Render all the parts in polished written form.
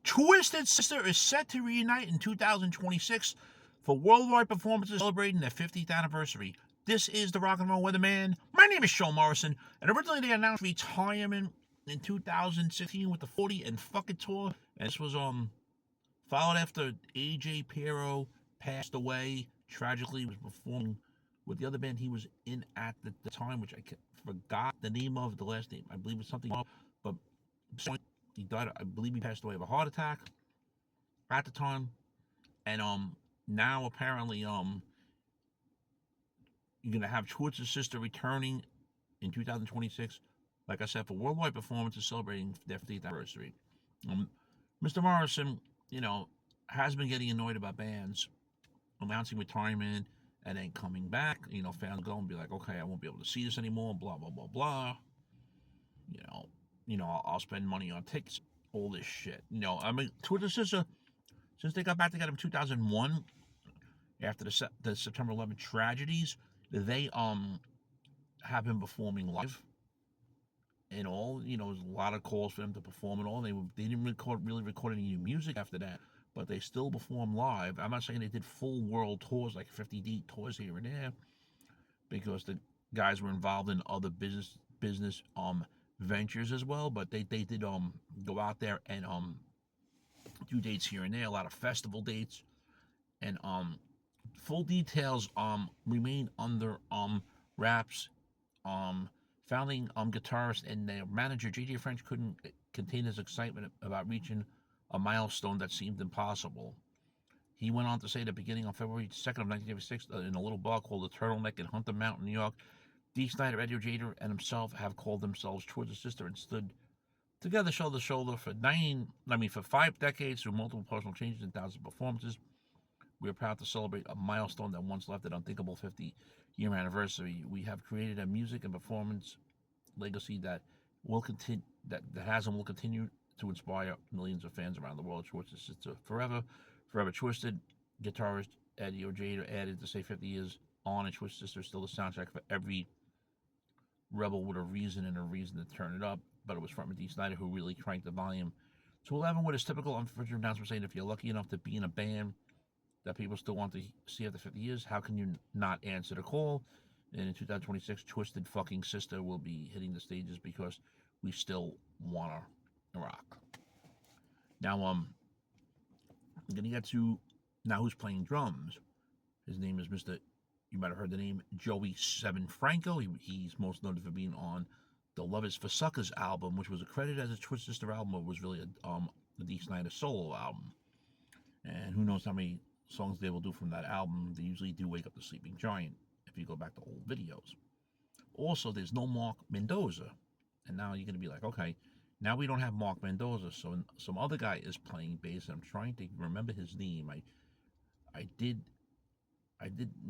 Twisted Sister is set to reunite in 2026 for worldwide performances celebrating their 50th anniversary. This is the Rock and Roll Weatherman. My name is Sean Morrison, and originally they announced retirement in 2016 with the 40 and Fuck It tour, and this was followed after AJ Pero passed away. Tragically, he was performing with the other band he was in at the time, which I forgot the name of, the last name. I believe it was something, but he died. I believe he passed away of a heart attack at the time, and now apparently you're gonna have Twisted Sister returning in 2026, like I said, for worldwide performances celebrating their 50th anniversary. Mr. Morrison, has been getting annoyed about bands announcing retirement and then coming back. Fans go and be like, okay, I won't be able to see this anymore. Blah blah blah blah. I'll spend money on tickets. All this shit. Twisted Sister, since they got back together in 2001, after the September 11th tragedies, they have been performing live and all. There's a lot of calls for them to perform and all. They didn't really record any new music after that, but they still perform live. I'm not saying they did full world tours, like 50 tours here and there, because the guys were involved in other business ventures as well. But they did go out there and do dates here and there, a lot of festival dates, and full details remain under wraps. Founding guitarist and their manager JJ French couldn't contain his excitement about reaching a milestone that seemed impossible. He went on to say that beginning on February 2nd of 1986, in a little bar called the Turtleneck in Hunter Mountain, New York, Dee Snider, Eddie Vedder, and himself have called themselves Twisted Sister and stood together shoulder to shoulder for 5 decades through multiple personal changes and thousands of performances. We are proud to celebrate a milestone that once left an unthinkable 50-year anniversary. We have created a music and performance legacy that will continue, that has and will continue to inspire millions of fans around the world. Twisted Sister forever Twisted. Guitarist Eddie Vedder added to say 50 years on, and Twisted Sister is still the soundtrack for every rebel with a reason to turn it up. But it was from Dee Snider who really cranked the volume to 11 with his typical unfortunate announcement saying, if you're lucky enough to be in a band that people still want to see after 50 years, how can you not answer the call? And in 2026, Twisted fucking Sister will be hitting the stages because we still want to rock. Now, I'm going to get to now who's playing drums. His name is Mr. You might have heard the name Joey Seven Franco. He's most noted for being on the Love Is for Suckers album, which was accredited as a Twisted Sister album, but was really a Dee Snider solo album. And who knows how many songs they will do from that album. They usually do Wake Up the Sleeping Giant if you go back to old videos. Also, there's no Mark Mendoza. And now you're going to be like, okay, now we don't have Mark Mendoza, so some other guy is playing bass, and I'm trying to remember his name. I did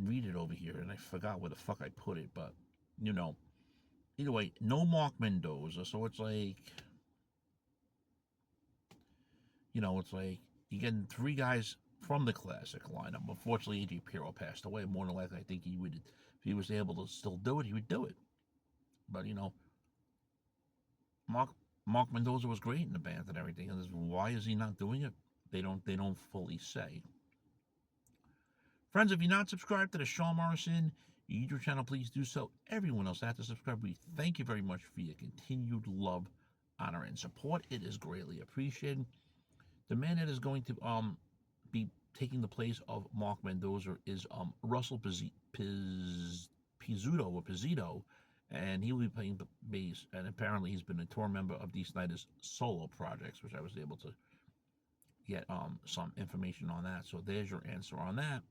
read it over here, and I forgot where the fuck I put it, but, either way, no Mark Mendoza, so it's like, it's like you're getting 3 guys from the classic lineup. Unfortunately, AJ Pero passed away. More than likely, I think he would, if he was able to still do it, he would do it. But Mark Mendoza was great in the band and everything. And why is he not doing it? They don't fully say. Friends, if you're not subscribed to the Sean Morrison YouTube channel, please do so. Everyone else has to subscribe. We thank you very much for your continued love, honor, and support. It is greatly appreciated. The man that is going to be taking the place of Mark Mendoza is Russell Pizzuto, and he will be playing bass. And apparently, he's been a tour member of Dee Snider's solo projects, which I was able to get some information on that. So there's your answer on that.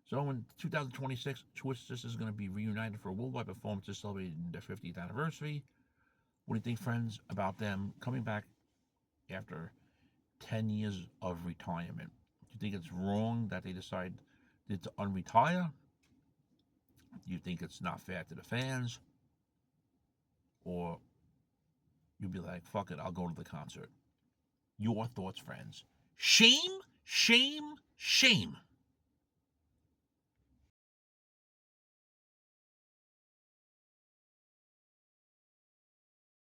So in 2026, Twisted Sister is going to be reunited for a worldwide performance celebrating their 50th anniversary. What do you think, friends, about them coming back after 10 years of retirement? Do you think it's wrong that they decided to unretire? Do you think it's not fair to the fans? Or you'd be like, fuck it, I'll go to the concert. Your thoughts, friends. Shame, shame, shame.